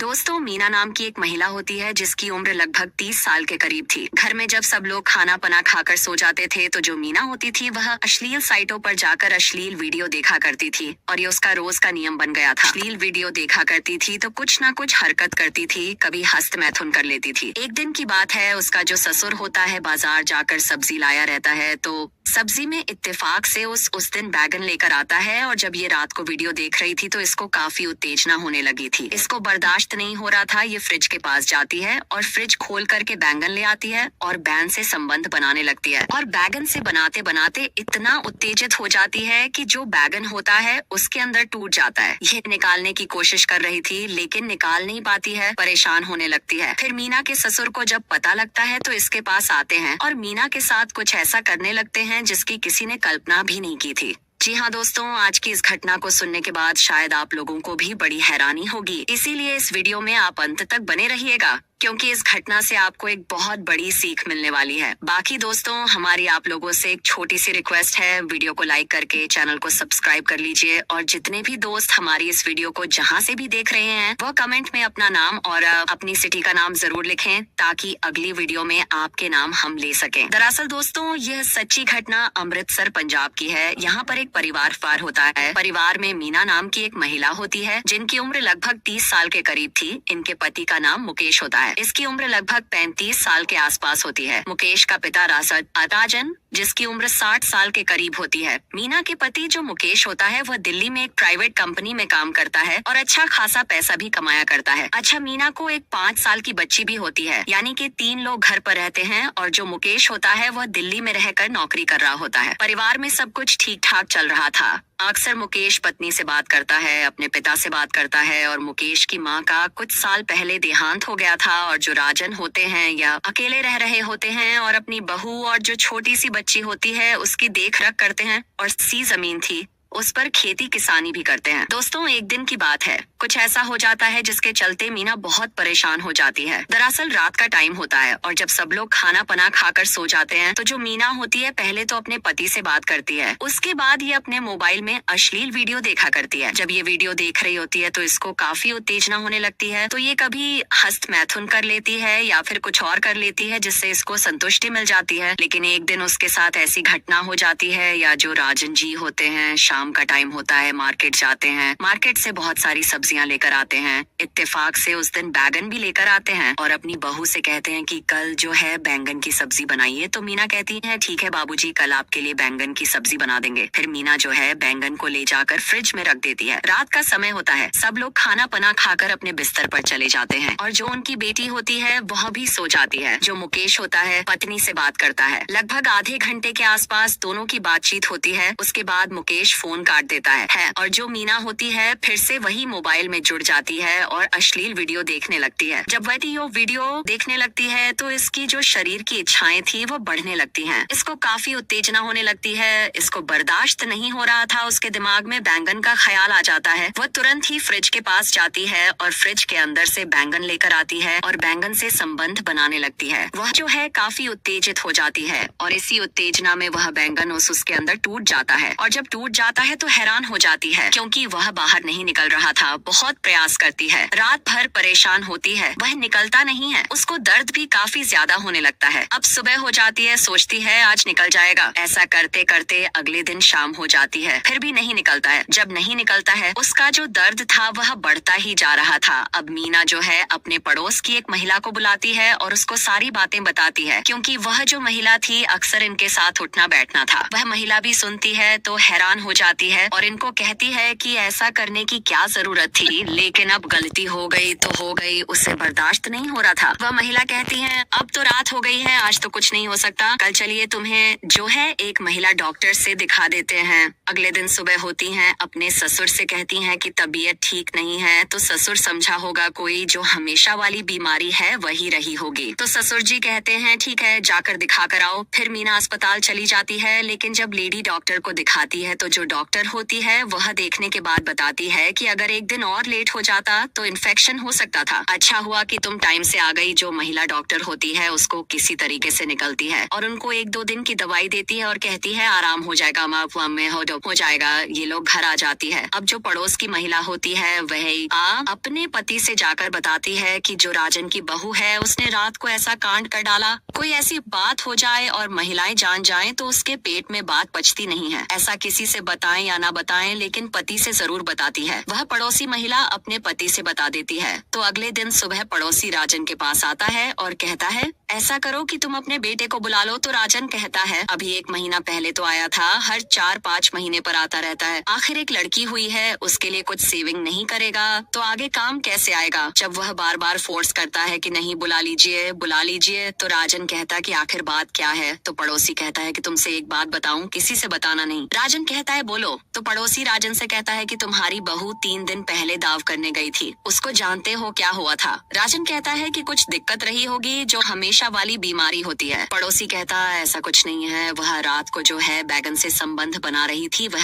दोस्तों, मीना नाम की एक महिला होती है जिसकी उम्र लगभग 30 साल के करीब थी। घर में जब सब लोग खाना पना खाकर सो जाते थे तो जो मीना होती थी वह अश्लील साइटों पर जाकर अश्लील वीडियो देखा करती थी और ये उसका रोज का नियम बन गया था। अश्लील वीडियो देखा करती थी तो कुछ ना कुछ हरकत करती थी, कभी हस्त मैथुन कर लेती थी। एक दिन की बात है, उसका जो ससुर होता है बाजार जाकर सब्जी लाया रहता है तो सब्जी में इत्तेफाक से उस दिन बैगन लेकर आता है और जब ये रात को वीडियो देख रही थी तो इसको काफी उत्तेजना होने लगी थी। इसको बर्दाश्त नहीं हो रहा था। ये फ्रिज के पास जाती है और फ्रिज खोल करके बैंगन ले आती है और बैन से संबंध बनाने लगती है और बैगन से बनाते बनाते इतना उत्तेजित हो जाती है कि जो बैगन होता है उसके अंदर टूट जाता है। ये निकालने की कोशिश कर रही थी लेकिन निकाल नहीं पाती है, परेशान होने लगती है। फिर मीना के ससुर को जब पता लगता है तो इसके पास आते हैं और मीना के साथ कुछ ऐसा करने लगते हैं जिसकी किसी ने कल्पना भी नहीं की थी। जी हाँ दोस्तों, आज की इस घटना को सुनने के बाद शायद आप लोगों को भी बड़ी हैरानी होगी, इसीलिए इस वीडियो में आप अंत तक बने रहिएगा क्योंकि इस घटना से आपको एक बहुत बड़ी सीख मिलने वाली है। बाकी दोस्तों, हमारी आप लोगों से एक छोटी सी रिक्वेस्ट है, वीडियो को लाइक करके चैनल को सब्सक्राइब कर लीजिए और जितने भी दोस्त हमारी इस वीडियो को जहां से भी देख रहे हैं वह कमेंट में अपना नाम और अपनी सिटी का नाम जरूर लिखें ताकि अगली वीडियो में आपके नाम हम ले सकें। दरअसल दोस्तों, यह सच्ची घटना अमृतसर पंजाब की है। यहाँ पर एक परिवार पार होता है। परिवार में मीना नाम की एक महिला होती है जिनकी उम्र लगभग 30 साल के करीब थी। इनके पति का नाम मुकेश होता है। इसकी उम्र लगभग 35 साल के आसपास होती है। मुकेश का पिता राजन जिसकी उम्र 60 साल के करीब होती है। मीना के पति जो मुकेश होता है वह दिल्ली में एक प्राइवेट कंपनी में काम करता है और अच्छा खासा पैसा भी कमाया करता है। अच्छा, मीना को एक 5 साल की बच्ची भी होती है, यानी कि 3 लोग घर पर रहते हैं और जो मुकेश होता है वह दिल्ली में रहकर नौकरी कर रहा होता है। परिवार में सब कुछ ठीक ठाक चल रहा था। अक्सर मुकेश पत्नी से बात करता है, अपने पिता से बात करता है और मुकेश की माँ का कुछ साल पहले देहांत हो गया था और जो राजन होते हैं या अकेले रह रहे होते हैं और अपनी बहू और जो छोटी सी बच्ची होती है उसकी देख रेख करते हैं और सी जमीन थी उस पर खेती किसानी भी करते हैं। दोस्तों, एक दिन की बात है, कुछ ऐसा हो जाता है जिसके चलते मीना बहुत परेशान हो जाती है। दरअसल रात का टाइम होता है और जब सब लोग खाना पना खाकर सो जाते हैं तो जो मीना होती है पहले तो अपने पति से बात करती है, उसके बाद ये अपने मोबाइल में अश्लील वीडियो देखा करती है। जब ये वीडियो देख रही होती है तो इसको काफी उत्तेजना होने लगती है, तो ये कभी हस्त मैथुन कर लेती है या फिर कुछ और कर लेती है जिससे इसको संतुष्टि मिल जाती है। लेकिन एक दिन उसके साथ ऐसी घटना हो जाती है, या जो राजन जी होते हैं शाम का टाइम होता है, मार्केट जाते हैं, मार्केट से बहुत सारी सब्जियां लेकर आते हैं। इत्तेफाक से उस दिन बैगन भी लेकर आते हैं और अपनी बहू से कहते हैं कि कल जो है बैंगन की सब्जी बनाइए। तो मीना कहती है ठीक है बाबूजी, कल आपके लिए बैंगन की सब्जी बना देंगे। फिर मीना जो है बैंगन को ले जाकर फ्रिज में रख देती है। रात का समय होता है, सब लोग खाना पना खाकर अपने बिस्तर पर चले जाते हैं और जो उनकी बेटी होती है वह भी सो जाती है। जो मुकेश होता है पत्नी से बात करता है। लगभग आधे घंटे के आसपास दोनों की बातचीत होती है। उसके बाद मुकेश फोन काट देता है और जो मीना होती है फिर से वही मोबाइल में जुड़ जाती है और अश्लील वीडियो देखने लगती है। जब वह ये वीडियो देखने लगती है तो इसकी जो शरीर की इच्छाएं थी वो बढ़ने लगती हैं। इसको काफी उत्तेजना होने लगती है। इसको बर्दाश्त नहीं हो रहा था। उसके दिमाग में बैंगन का ख्याल आ जाता है। वह तुरंत ही फ्रिज के पास जाती है और फ्रिज के अंदर से बैंगन लेकर आती है और बैंगन से संबंध बनाने लगती है। वह जो है काफी उत्तेजित हो जाती है और इसी उत्तेजना में वह बैंगन उसके अंदर टूट जाता है और जब टूट जाता है तो हैरान हो जाती है क्योंकि वह बाहर नहीं निकल रहा था। बहुत प्रयास करती है, रात भर परेशान होती है, वह निकलता नहीं है। उसको दर्द भी काफी ज्यादा होने लगता है। अब सुबह हो जाती है, सोचती है आज निकल जाएगा। ऐसा करते करते अगले दिन शाम हो जाती है, फिर भी नहीं निकलता है। जब नहीं निकलता है उसका जो दर्द था वह बढ़ता ही जा रहा था। अब मीना जो है अपने पड़ोस की एक महिला को बुलाती है और उसको सारी बातें बताती है क्योंकि वह जो महिला थी अक्सर इनके साथ उठना बैठना था। वह महिला भी सुनती है तो हैरान हो जाती है और इनको कहती है कि ऐसा करने की क्या जरूरत थी, लेकिन अब गलती हो गई तो हो गई, उसे बर्दाश्त नहीं हो रहा था। वह महिला कहती है अब तो रात हो गई है, आज तो कुछ नहीं हो सकता, कल चलिए तुम्हें जो है एक महिला डॉक्टर से दिखा देते हैं। अगले दिन सुबह होती हैं, अपने ससुर से कहती हैं कि तबीयत ठीक नहीं है। तो ससुर समझा होगा कोई जो हमेशा वाली बीमारी है वही रही होगी। तो ससुर जी कहते हैं ठीक है जाकर दिखा कर आओ। फिर मीना अस्पताल चली जाती है, लेकिन जब लेडी डॉक्टर को दिखाती है तो जो डॉक्टर होती है वह देखने के बाद बताती है कि अगर एक दिन और लेट हो जाता तो इन्फेक्शन हो सकता था। अच्छा हुआ कि तुम टाइम से आ गई। जो महिला डॉक्टर होती है उसको किसी तरीके से निकलती है और उनको 1-2 दिन की दवाई देती है और कहती है आराम हो जाएगा, में हो जाएगा। ये लोग घर आ जाती है। अब जो पड़ोस की महिला होती है वह अपने पति से जाकर बताती है कि जो राजन की बहू है उसने रात को ऐसा कांड कर डाला। कोई ऐसी बात हो जाए और महिलाएं जान जाएं तो उसके पेट में बात पचती नहीं है। ऐसा किसी से बताएं या ना बताएं, लेकिन पति से जरूर बताती है। वह पड़ोसी महिला अपने पति से बता देती है। तो अगले दिन सुबह पड़ोसी राजन के पास आता है और कहता है ऐसा करो कि तुम अपने बेटे को बुला लो। तो राजन कहता है अभी 1 महीना पहले तो आया था, हर 4-5 महीने पर आता रहता है। आखिर एक लड़की हुई है, उसके लिए कुछ सेविंग नहीं करेगा तो आगे काम कैसे आएगा। जब वह बार बार फोर्स करता है कि नहीं बुला लीजिए, तो राजन कहता कि आखिर बात क्या है। तो पड़ोसी कहता है कि तुमसे एक बात बताऊं, किसी से बताना नहीं। राजन कहता है बोलो। तो पड़ोसी राजन से कहता है कि तुम्हारी बहू 3 दिन पहले दाव करने गई थी, उसको जानते हो क्या हुआ था। राजन कहता है कि कुछ दिक्कत रही होगी, जो हमेशा वाली बीमारी होती है। पड़ोसी कहता है ऐसा कुछ नहीं है, वह रात को जो है बैगन से संबंध बना रही थी, वह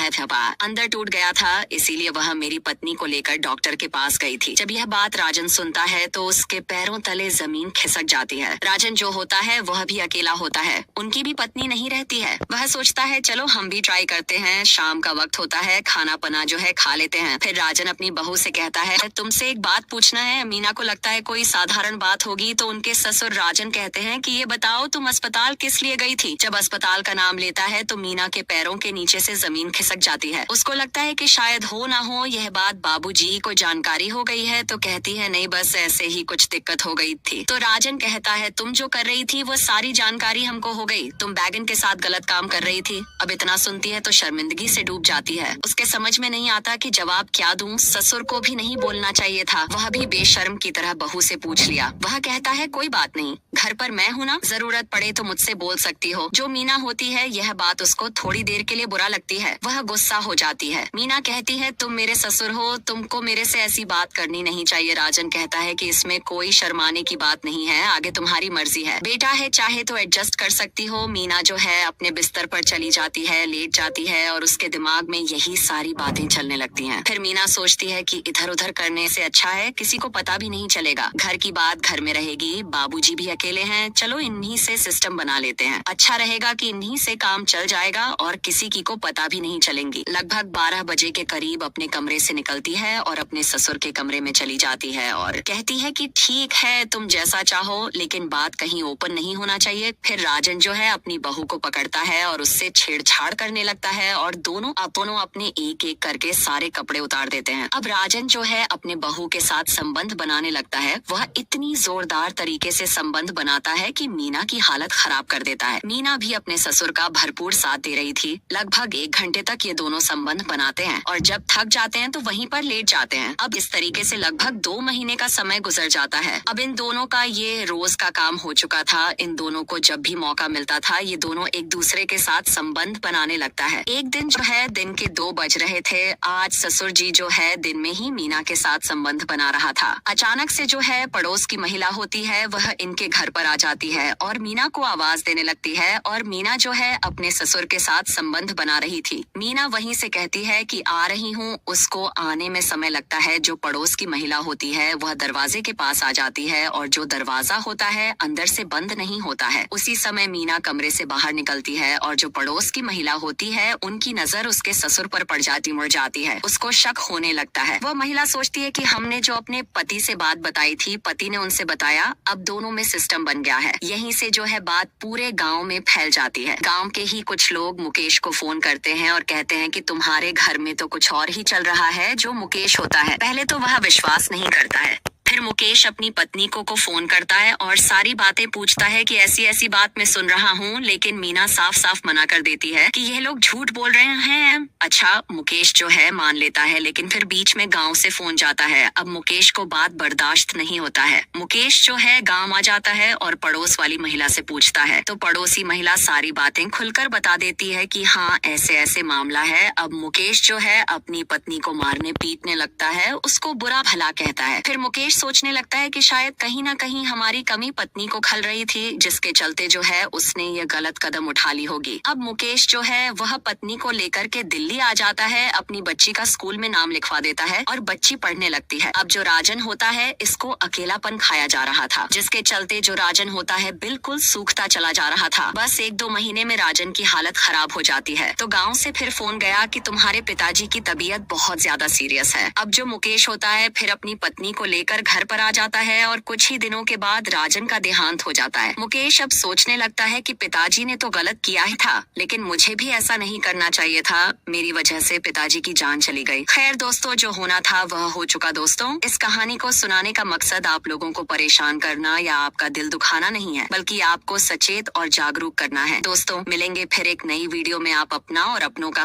अंदर टूट गया था, इसीलिए वह मेरी पत्नी को लेकर डॉक्टर के पास गई थी। जब यह बात राजन सुनता है तो उसके पैरों तले जमीन खिसक जाती है। राजन जो होता है वह भी अकेला होता है, उनकी भी पत्नी नहीं रहती है। वह सोचता है चलो हम भी ट्राई करते हैं, शाम का वक्त होता है, खाना पना जो है खा लेते हैं। फिर राजन अपनी बहू से कहता है तुमसे एक बात पूछना है। मीना को लगता है कोई साधारण बात होगी, तो उनके ससुर राजन कहते हैं कि ये बताओ तुम अस्पताल किस लिए गई थी। जब अस्पताल का नाम लेता है तो मीना के पैरों के नीचे से जमीन खिसक जाती है। उसको लगता है कि शायद हो ना हो यह बात बाबूजी को जानकारी हो गई है, तो कहती है नहीं बस ऐसे ही कुछ दिक्कत हो गई थी। तो राजन कहता है तुम जो कर रही थी वो सारी जानकारी हमको हो गई, तुम बैगन के साथ गलत काम कर रही थी। अब इतना सुनती है तो शर्मिंदगी से डूब जाती है। उसके समझ में नहीं आता कि जवाब क्या दूं। ससुर को भी नहीं बोलना चाहिए था, वह भी बेशर्म की तरह बहू से पूछ लिया। वह कहता है कोई बात नहीं, घर पर मैं हूँ ना, जरूरत पड़े तो मुझसे बोल सकती हो। जो मीना होती है यह बात उसको थोड़ी देर के लिए बुरा लगती है, वह गुस्सा हो जाती है। मीना कहती है तुम मेरे ससुर हो, तुमको मेरे से ऐसी बात करनी नहीं चाहिए। राजन कहता है कि इसमें कोई शर्माने की बात नहीं है, आगे तुम्हारी मर्जी है, बेटा है चाहे तो एडजस्ट कर सकती हो। मीना जो है अपने बिस्तर पर चली जाती है, लेट जाती है और उसके दिमाग में यही सारी बातें चलने लगती हैं। फिर मीना सोचती है कि इधर उधर करने से अच्छा है किसी को पता भी नहीं चलेगा, घर की बात घर में रहेगी, बाबूजी भी अकेले हैं, चलो इन्हीं से सिस्टम बना लेते हैं, अच्छा रहेगा कि इन्हीं से काम चल जाएगा और किसी की को पता भी नहीं चलेंगी। लगभग 12 बजे के करीब अपने कमरे से निकलती है और अपने ससुर के कमरे में चली जाती है और कहती है कि ठीक है तुम जैसा चाहो, लेकिन बात कहीं ओपन नहीं होना चाहिए। फिर राजन जो है अपनी बहू को पकड़ता है और उससे छेड़छाड़ करने लगता है और दोनों अपने एक एक करके सारे कपड़े उतार देते हैं। अब राजन जो है अपने बहू के साथ संबंध बनाने लगता है। वह इतनी जोरदार तरीके से संबंध बनाता है कि मीना की हालत खराब कर देता है। मीना भी अपने ससुर का भरपूर साथ दे रही थी। लगभग 1 घंटे तक ये दोनों संबंध बनाते हैं और जब थक जाते हैं तो वहीं पर लेट जाते हैं। अब इस तरीके से लगभग 2 महीने का समय गुजर जाता है। अब इन दोनों का ये रोज का काम हो चुका था। इन दोनों को जब भी मौका मिलता था ये दोनों एक दूसरे के साथ संबंध बनाने लगता है। एक दिन जो है दिन के 2 बज रहे थे। आज ससुर जी जो है दिन में ही मीना के साथ संबंध बना रहा था। अचानक से जो है पड़ोस की महिला होती है वह इनके घर पर आ जाती है और मीना को आवाज देने लगती है और मीना जो है अपने ससुर के साथ संबंध बना रही थी। मीना वहीं से कहती है कि आ रही हूँ। उसको आने में समय लगता है। जो पड़ोस की महिला होती है वह दरवाजे के पास आ जाती है और जो दरवाजा होता है अंदर से बंद नहीं होता है। उसी समय मीना कमरे से बाहर निकलती है और जो पड़ोस की महिला होती है उनकी नजर उसके ससुर पर पड़ जाती मुड़ जाती है। उसको शक होने लगता है। वह महिला सोचती है कि हमने जो अपने पति से बात बताई थी, पति ने उनसे बताया, अब दोनों में सिस्टम बन गया है। यहीं से जो है बात पूरे गांव में फैल जाती है। गांव के ही कुछ लोग मुकेश को फोन करते हैं और कहते हैं कि तुम्हारे घर में तो कुछ और ही चल रहा है। जो मुकेश होता है पहले तो वह विश्वास नहीं करता है। फिर मुकेश अपनी पत्नी को फोन करता है और सारी बातें पूछता है कि ऐसी ऐसी बात मैं सुन रहा हूँ, लेकिन मीना साफ साफ मना कर देती है कि यह लोग झूठ बोल रहे हैं। अच्छा, मुकेश जो है मान लेता है, लेकिन फिर बीच में गांव से फोन जाता है। अब मुकेश को बात बर्दाश्त नहीं होता है। मुकेश जो है गांव आ जाता है और पड़ोस वाली महिला से पूछता है तो पड़ोसी महिला सारी बातें खुलकर बता देती है कि हाँ ऐसे ऐसे मामला है। अब मुकेश जो है अपनी पत्नी को मारने पीटने लगता है, उसको बुरा भला कहता है। फिर मुकेश सोचने लगता है कि शायद कहीं ना कहीं हमारी कमी पत्नी को खल रही थी, जिसके चलते जो है उसने ये गलत कदम उठा ली होगी। अब मुकेश जो है वह पत्नी को लेकर के दिल्ली आ जाता है, अपनी बच्ची का स्कूल में नाम लिखवा देता है और बच्ची पढ़ने लगती है। अब जो राजन होता है इसको अकेलापन खाया जा रहा था, जिसके चलते जो राजन होता है बिल्कुल सूखता चला जा रहा था। बस 1-2 महीने में राजन की हालत खराब हो जाती है। तो गाँव से फिर फोन गया कि तुम्हारे पिताजी की तबीयत बहुत ज्यादा सीरियस है। अब जो मुकेश होता है फिर अपनी पत्नी को लेकर घर पर आ जाता है और कुछ ही दिनों के बाद राजन का देहांत हो जाता है। मुकेश अब सोचने लगता है कि पिताजी ने तो गलत किया ही था, लेकिन मुझे भी ऐसा नहीं करना चाहिए था, मेरी वजह से पिताजी की जान चली गई। खैर दोस्तों, जो होना था वह हो चुका। दोस्तों, इस कहानी को सुनाने का मकसद आप लोगों को परेशान करना या आपका दिल दुखाना नहीं है, बल्कि आपको सचेत और जागरूक करना है। दोस्तों, मिलेंगे फिर एक नई वीडियो में। आप अपना और अपनों का